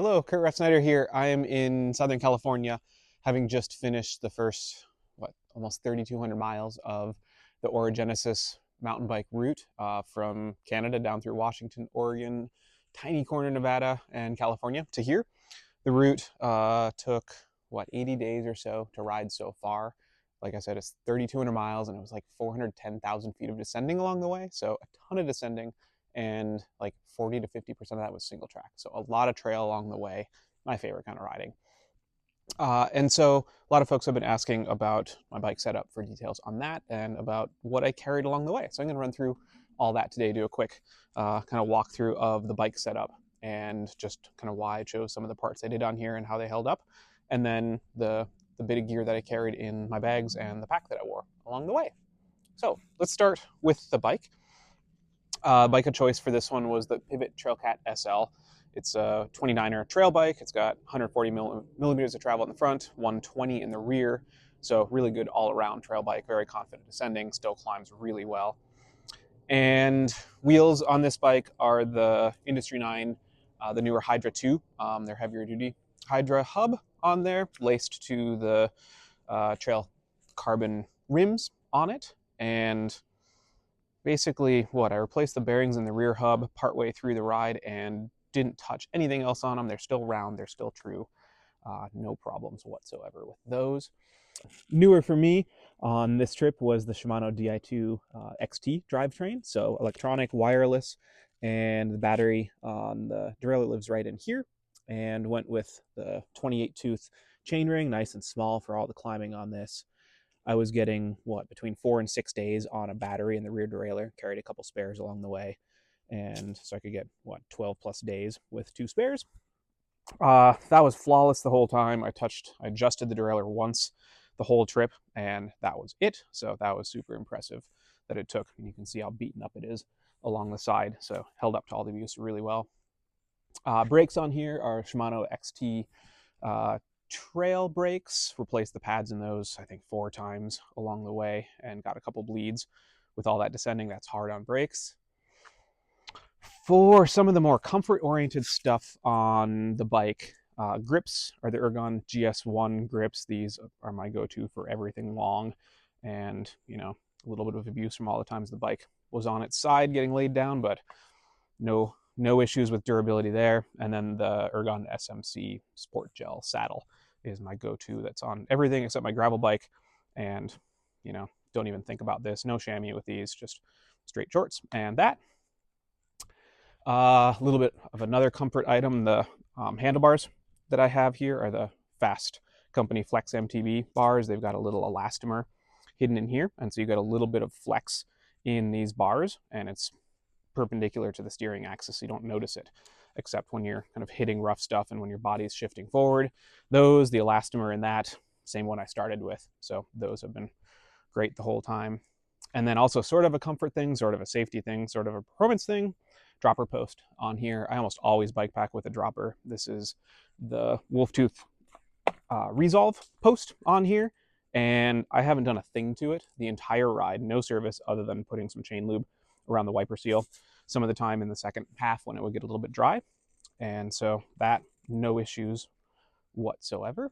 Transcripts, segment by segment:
Hello, Kurt Snyder here. I am in Southern California, having just finished the first, almost 3,200 miles of the Orogenesis mountain bike route from Canada down through Washington, Oregon, tiny corner Nevada, and California to here. The route took, 80 days or so to ride so far. Like I said, it's 3,200 miles and it was like 410,000 feet of descending along the way. So a ton of descending, and like 40 to 50% of that was single track. So a lot of trail along the way, my favorite kind of riding. And so a lot of folks have been asking about my bike setup for details on that and about what I carried along the way. So I'm going to run through all that today, do a quick kind of walkthrough of the bike setup and just kind of why I chose some of the parts I did on here and how they held up. And then the bit of gear that I carried in my bags and the pack that I wore along the way. So let's start with the bike. Bike of choice for this one was the Pivot Trailcat SL. It's a 29er trail bike. It's got 140 millimeters of travel in the front, 120 in the rear. So really good all-around trail bike, very confident descending, still climbs really well. And wheels on this bike are the Industry 9, the newer Hydra 2. They're heavier duty Hydra hub on there, laced to the trail carbon rims on it. And basically, I replaced the bearings in the rear hub partway through the ride and didn't touch anything else on them. They're still round, they're still true. No problems whatsoever with those. Newer for me on this trip was the Shimano Di2 XT drivetrain, so electronic, wireless, and the battery on the derailleur lives right in here, and went with the 28 tooth chainring, nice and small for all the climbing on this. I was getting between 4 and 6 days on a battery in the rear derailleur, carried a couple spares along the way, and so I could get 12 plus days with 2 spares. That was flawless the whole time. I adjusted the derailleur once the whole trip, and that was it. So that was super impressive that it took. And you can see how beaten up it is along the side. So held up to all the abuse really well. Brakes on here are Shimano XT trail brakes. Replaced the pads in those, I think, 4 times along the way, and got a couple bleeds with all that descending. That's hard on brakes. For some of the more comfort-oriented stuff on the bike, grips are the Ergon GS1 grips. These are my go-to for everything long, and a little bit of abuse from all the times the bike was on its side getting laid down, but no issues with durability there. And then the Ergon SMC Sport Gel saddle is my go-to. That's on everything except my gravel bike, and don't even think about this. No chamois with these, just straight shorts. And that. A little bit of another comfort item, the handlebars that I have here are the Fast Company Flex MTB bars. They've got a little elastomer hidden in here, and so you got a little bit of flex in these bars, and it's perpendicular to the steering axis, so you don't notice it, except when you're kind of hitting rough stuff and when your body's shifting forward. The elastomer in that, same one I started with, so those have been great the whole time. And then also sort of a comfort thing, sort of a safety thing, sort of a performance thing, dropper post on here. I almost always bike pack with a dropper. This is the Wolftooth Resolve post on here, and I haven't done a thing to it the entire ride, no service other than putting some chain lube around the wiper seal some of the time in the second half when it would get a little bit dry. And so that, no issues whatsoever.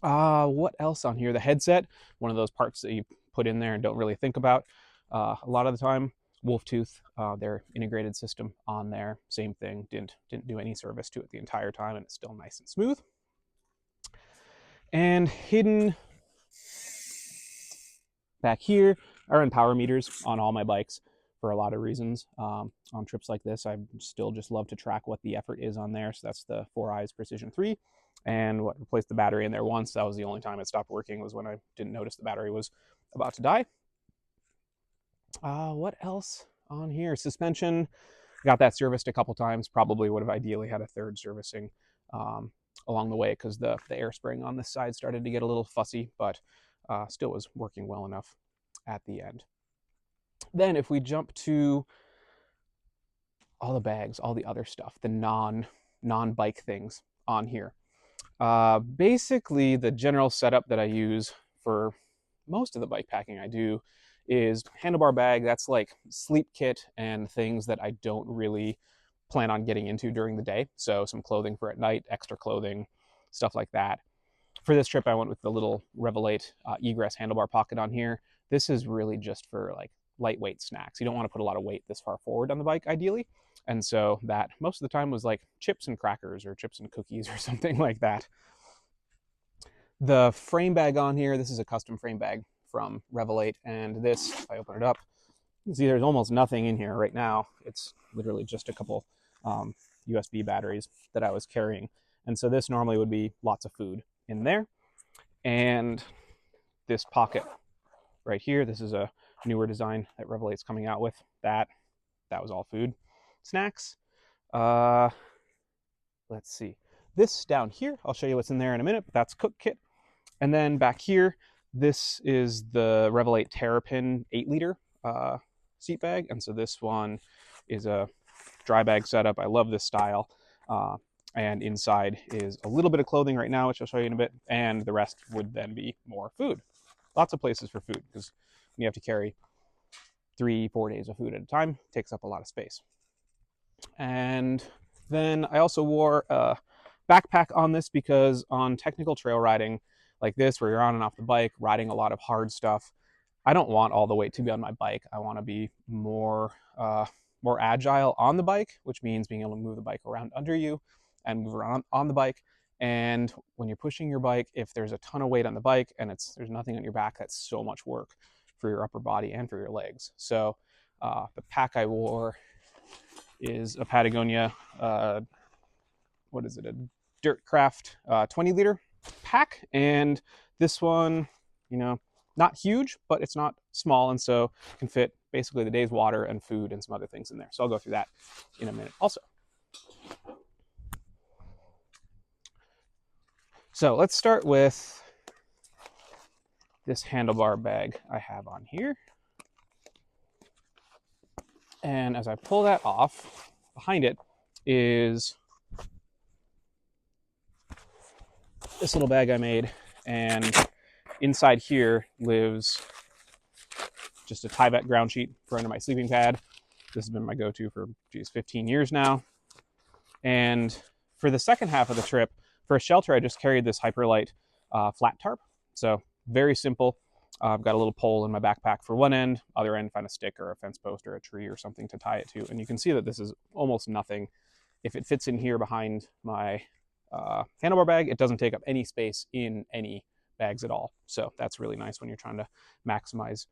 What else on here? The headset, one of those parts that you put in there and don't really think about a lot of the time. Wolftooth, their integrated system on there, same thing. Didn't do any service to it the entire time, and it's still nice and smooth. And hidden back here are power meters on all my bikes for a lot of reasons. On trips like this, I still just love to track what the effort is on there. So that's the 4i's Precision 3. And replaced the battery in there once. That was the only time it stopped working, was when I didn't notice the battery was about to die. What else on here? Suspension. Got that serviced a couple times. Probably would have ideally had a third servicing along the way, because the air spring on this side started to get a little fussy, but still was working well enough at the end. Then if we jump to all the bags, all the other stuff, the non-bike things on here. Basically, the general setup that I use for most of the bike packing I do is handlebar bag. That's like sleep kit and things that I don't really plan on getting into during the day. So some clothing for at night, extra clothing, stuff like that. For this trip, I went with the little Revelate egress handlebar pocket on here. This is really just for like lightweight snacks. You don't want to put a lot of weight this far forward on the bike, ideally. And so that most of the time was like chips and crackers or chips and cookies or something like that. The frame bag on here, this is a custom frame bag from Revelate. And this, if I open it up, you can see there's almost nothing in here right now. It's literally just a couple USB batteries that I was carrying. And so this normally would be lots of food in there. And this pocket right here, this is a newer design that Revelate's coming out with. That was all food. Snacks. Let's see. This down here, I'll show you what's in there in a minute, but that's cook kit. And then back here, this is the Revelate Terrapin 8-liter seat bag. And so this one is a dry bag setup. I love this style. And inside is a little bit of clothing right now, which I'll show you in a bit. And the rest would then be more food. Lots of places for food, because when you have to carry 3-4 days of food at a time, it takes up a lot of space. And then I also wore a backpack on this because on technical trail riding like this, where you're on and off the bike, riding a lot of hard stuff, I don't want all the weight to be on my bike. I want to be more agile on the bike, which means being able to move the bike around under you and move around on the bike. And when you're pushing your bike, if there's a ton of weight on the bike and there's nothing on your back, that's so much work for your upper body and for your legs. So the pack I wore is a Patagonia, what is it, a Dirtcraft 20-liter pack. And this one, not huge, but it's not small, and so can fit basically the day's water and food and some other things in there. So I'll go through that in a minute also. So let's start with this handlebar bag I have on here. And as I pull that off, behind it is this little bag I made, and inside here lives just a Tyvek ground sheet for under my sleeping pad. This has been my go-to for 15 years now. And for the second half of the trip, for a shelter, I just carried this Hyperlight flat tarp. So very simple. I've got a little pole in my backpack for one end, other end find a stick or a fence post or a tree or something to tie it to. And you can see that this is almost nothing. If it fits in here behind my handlebar bag, it doesn't take up any space in any bags at all. So that's really nice when you're trying to maximize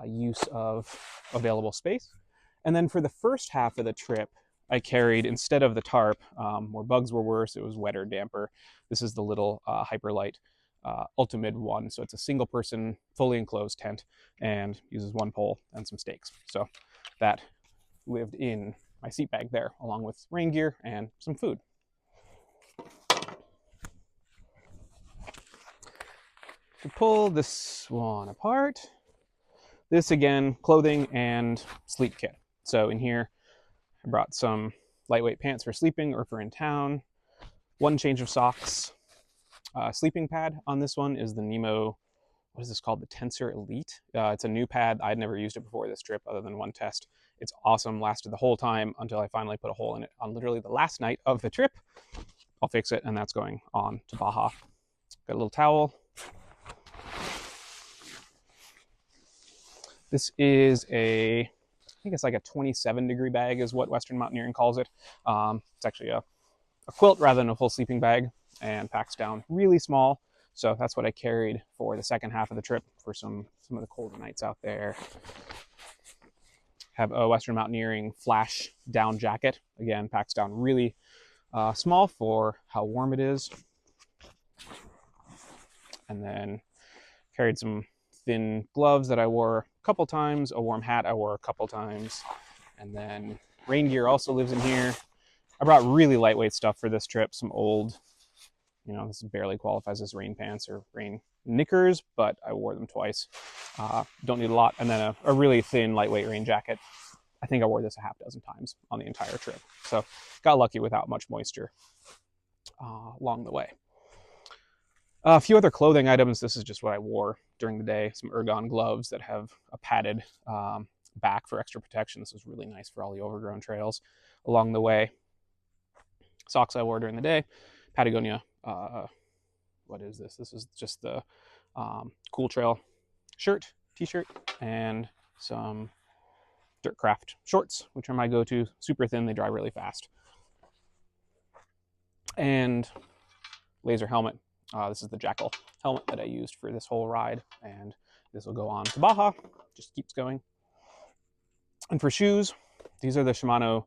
use of available space. And then for the first half of the trip, I carried, instead of the tarp, where bugs were worse, it was wetter, damper. This is the little Hyperlight Ultimate one. So it's a single person, fully enclosed tent and uses one pole and some stakes. So that lived in my seat bag there, along with rain gear and some food. To pull this one apart, this again, clothing and sleep kit. So in here, I brought some lightweight pants for sleeping or for in town, one change of socks, sleeping pad on this one is the Nemo, what is this called? The Tensor Elite. It's a new pad. I'd never used it before this trip other than one test. It's awesome, lasted the whole time until I finally put a hole in it on literally the last night of the trip. I'll fix it, and that's going on to Baja. Got a little towel. This is I think it's like a 27-degree bag is what Western Mountaineering calls it. It's actually a quilt rather than a full sleeping bag, and packs down really small. So that's what I carried for the second half of the trip for some of the colder nights out there. Have a Western Mountaineering flash down jacket. Again, packs down really small for how warm it is. And then carried some thin gloves that I wore a couple times, a warm hat I wore a couple times, and then rain gear also lives in here. I brought really lightweight stuff for this trip, some old, this barely qualifies as rain pants or rain knickers, but I wore them twice. Don't need a lot. And then a really thin, lightweight rain jacket. I think I wore this a half dozen times on the entire trip. So got lucky without much moisture along the way. A few other clothing items. This is just what I wore during the day. Some ergon gloves that have a padded back for extra protection. This was really nice for all the overgrown trails along the way. Socks I wore during the day, Patagonia, what is this? This is just the Cool Trail shirt, t-shirt, and some Dirtcraft shorts, which are my go-to. Super thin, they dry really fast. And laser helmet. This is the Jackal helmet that I used for this whole ride, and this will go on to Baja. Just keeps going. And for shoes, these are the Shimano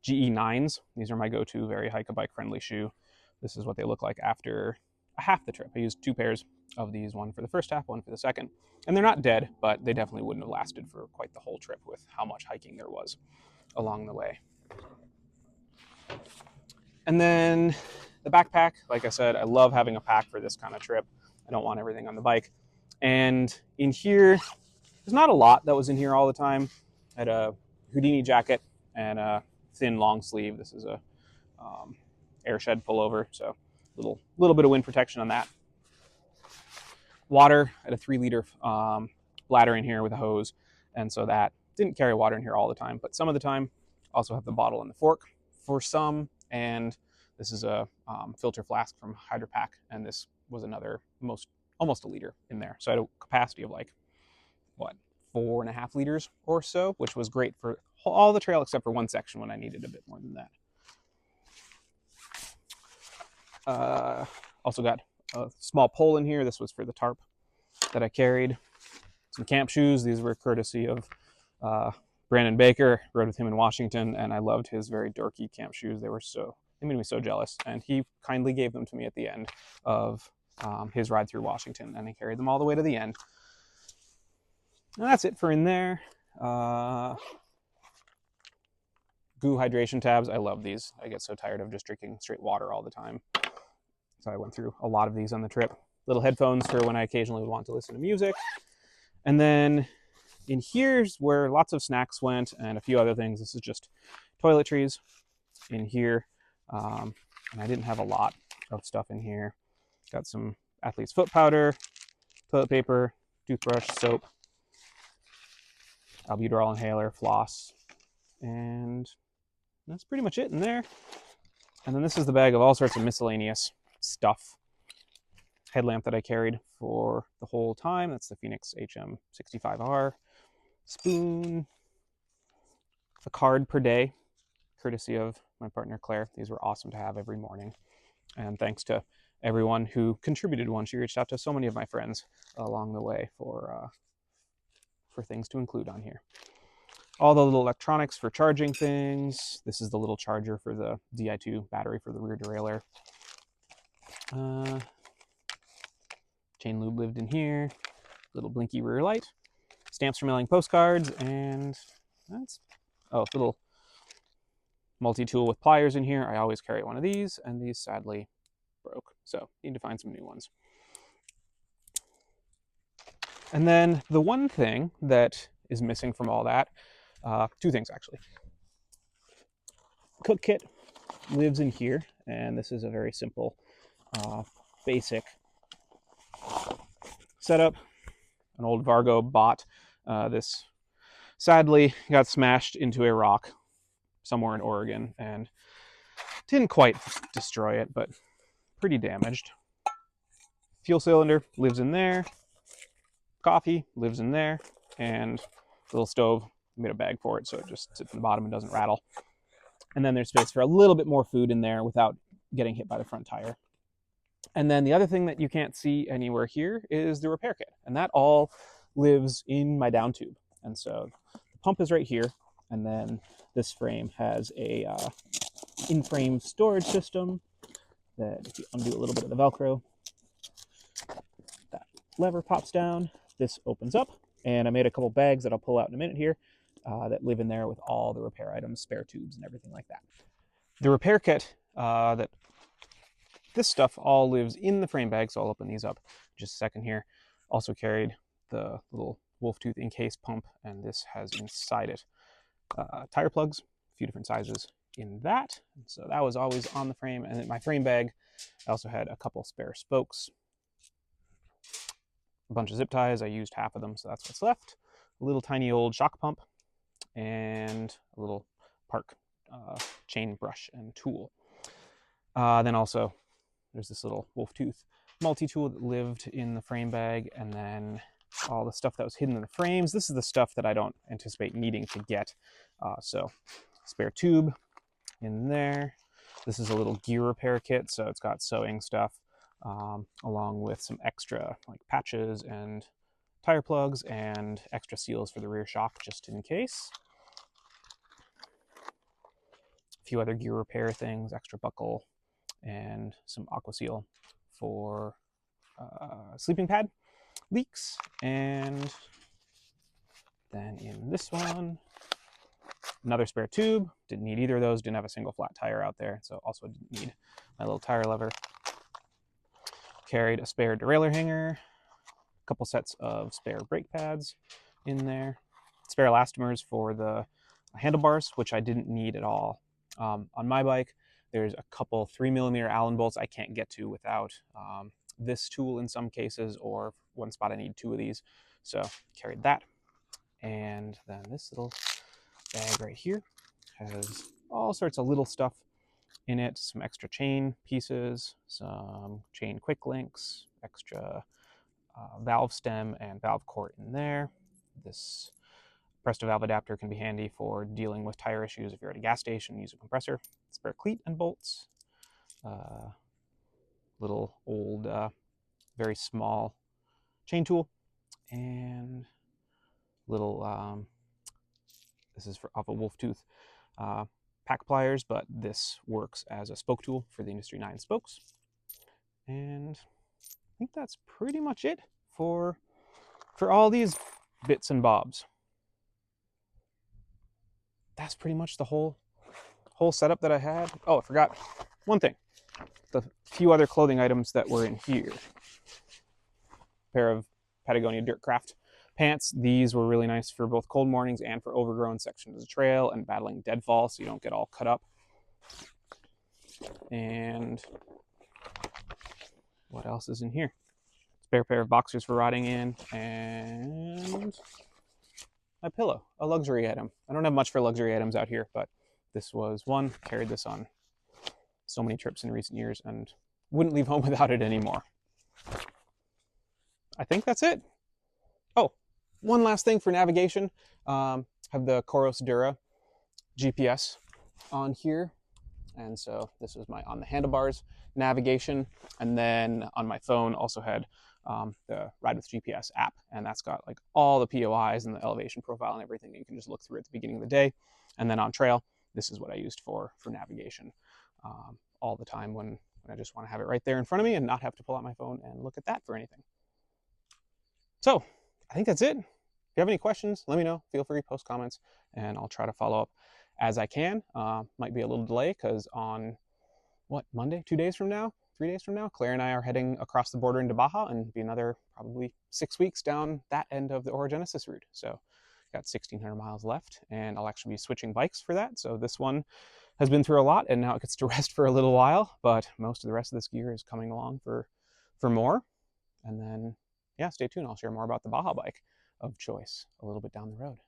GE9s. These are my go-to, very hike-a-bike friendly shoe. This is what they look like after half the trip. I used 2 pairs of these, one for the first half, one for the second. And they're not dead, but they definitely wouldn't have lasted for quite the whole trip with how much hiking there was along the way. And then the backpack, like I said, I love having a pack for this kind of trip. I don't want everything on the bike. And in here, there's not a lot that was in here all the time. I had a Houdini jacket and a thin long sleeve. This is a airshed pullover, so a little bit of wind protection on that. Water, I had a 3-liter bladder in here with a hose, and so that didn't carry water in here all the time, but some of the time. Also have the bottle and the fork for some, and this is a filter flask from Hydropack, and this was another almost a liter in there. So I had a capacity of like, 4.5 liters or so, which was great for all the trail except for one section when I needed a bit more than that. Also got a small pole in here. This was for the tarp that I carried. Some camp shoes. These were courtesy of Brandon Baker. Rode with him in Washington, and I loved his very dorky camp shoes. They made me so jealous, and he kindly gave them to me at the end of his ride through Washington, and he carried them all the way to the end. And that's it for in there. Goo hydration tabs. I love these. I get so tired of just drinking straight water all the time. So I went through a lot of these on the trip. Little headphones for when I occasionally would want to listen to music. And then in here's where lots of snacks went and a few other things. This is just toiletries in here. And I didn't have a lot of stuff in here. Got some athlete's foot powder, toilet paper, toothbrush, soap, albuterol inhaler, floss, and that's pretty much it in there. And then this is the bag of all sorts of miscellaneous stuff. Headlamp that I carried for the whole time. That's the Phoenix HM65R. Spoon. A card per day, courtesy of my partner Claire. These were awesome to have every morning. And thanks to everyone who contributed one. She reached out to so many of my friends along the way for things to include on here. All the little electronics for charging things. This is the little charger for the Di2 battery for the rear derailleur. Chain lube lived in here. Little blinky rear light. Stamps for mailing postcards, and that's little multi-tool with pliers in here. I always carry one of these, and these sadly broke, so need to find some new ones. And then the one thing that is missing from all that, 2 things actually. Cook kit lives in here, and this is a very simple, basic setup. An old Vargo bot. This sadly got smashed into a rock somewhere in Oregon and didn't quite destroy it, but pretty damaged. Fuel cylinder lives in there. Coffee lives in there, and the little stove, made a bag for it so it just sits in the bottom and doesn't rattle. And then there's space for a little bit more food in there without getting hit by the front tire. And then the other thing that you can't see anywhere here is the repair kit, and that all lives in my down tube. And so the pump is right here, and then this frame has a in-frame storage system that, if you undo a little bit of the Velcro, that lever pops down. This opens up, and I made a couple bags that I'll pull out in a minute here that live in there with all the repair items, spare tubes, and everything like that. The repair kit, this stuff all lives in the frame bag, so I'll open these up in just a second here. Also carried the little wolf tooth encase pump, and this has inside it tire plugs, a few different sizes in that. And so that was always on the frame. And in my frame bag, I also had a couple spare spokes, a bunch of zip ties. I used half of them, so that's what's left. A little tiny old shock pump, and a little park chain brush and tool. Then also there's this little wolf tooth multi-tool that lived in the frame bag, and then all the stuff that was hidden in the frames. This is the stuff that I don't anticipate needing to get. So spare tube in there. This is a little gear repair kit, so it's got sewing stuff, along with some extra like patches and tire plugs and extra seals for the rear shock just in case. A few other gear repair things, extra buckle, and some aqua seal for sleeping pad leaks. And then in this one, another spare tube. Didn't need either of those. Didn't have a single flat tire out there, so also didn't need my little tire lever. Carried a spare derailleur hanger, a couple sets of spare brake pads in there, spare elastomers for the handlebars, which I didn't need at all. On my bike, there's a couple 3mm Allen bolts I can't get to without this tool in some cases, or one spot I need 2 of these. So carried that. And then this little bag right here has all sorts of little stuff in it, some extra chain pieces, some chain quick links, extra valve stem and valve core in there. This Presto valve adapter can be handy for dealing with tire issues if you're at a gas station, use a compressor. Spare cleat and bolts, little old, very small chain tool, and little, this is off a wolf tooth pack pliers, but this works as a spoke tool for the Industry 9 spokes. And I think that's pretty much it for all these bits and bobs. That's pretty much the whole setup that I had. Oh, I forgot one thing. The few other clothing items that were in here. A pair of Patagonia Dirtcraft pants. These were really nice for both cold mornings and for overgrown sections of the trail and battling deadfall, so you don't get all cut up. And what else is in here? Spare pair of boxers for riding in, and my pillow, a luxury item. I don't have much for luxury items out here, but this was one. Carried this on so many trips in recent years and wouldn't leave home without it anymore. I think that's it. Oh, one last thing for navigation. Have the Coros Dura GPS on here. And so this was my on the handlebars navigation. And then on my phone also had the Ride with GPS app. And that's got like all the POIs and the elevation profile and everything that you can just look through at the beginning of the day. And then on trail, this is what I used for navigation all the time when I just want to have it right there in front of me and not have to pull out my phone and look at that for anything. So I think that's it. If you have any questions, let me know. Feel free to post comments and I'll try to follow up as I can. Might be a little delay because on Monday, 2 days from now, 3 days from now, Claire and I are heading across the border into Baja, and be another probably 6 weeks down that end of the Orogenesis route. So got 1,600 miles left, and I'll actually be switching bikes for that. So this one has been through a lot, and now it gets to rest for a little while, but most of the rest of this gear is coming along for more. And then, yeah, stay tuned. I'll share more about the Baja bike of choice a little bit down the road.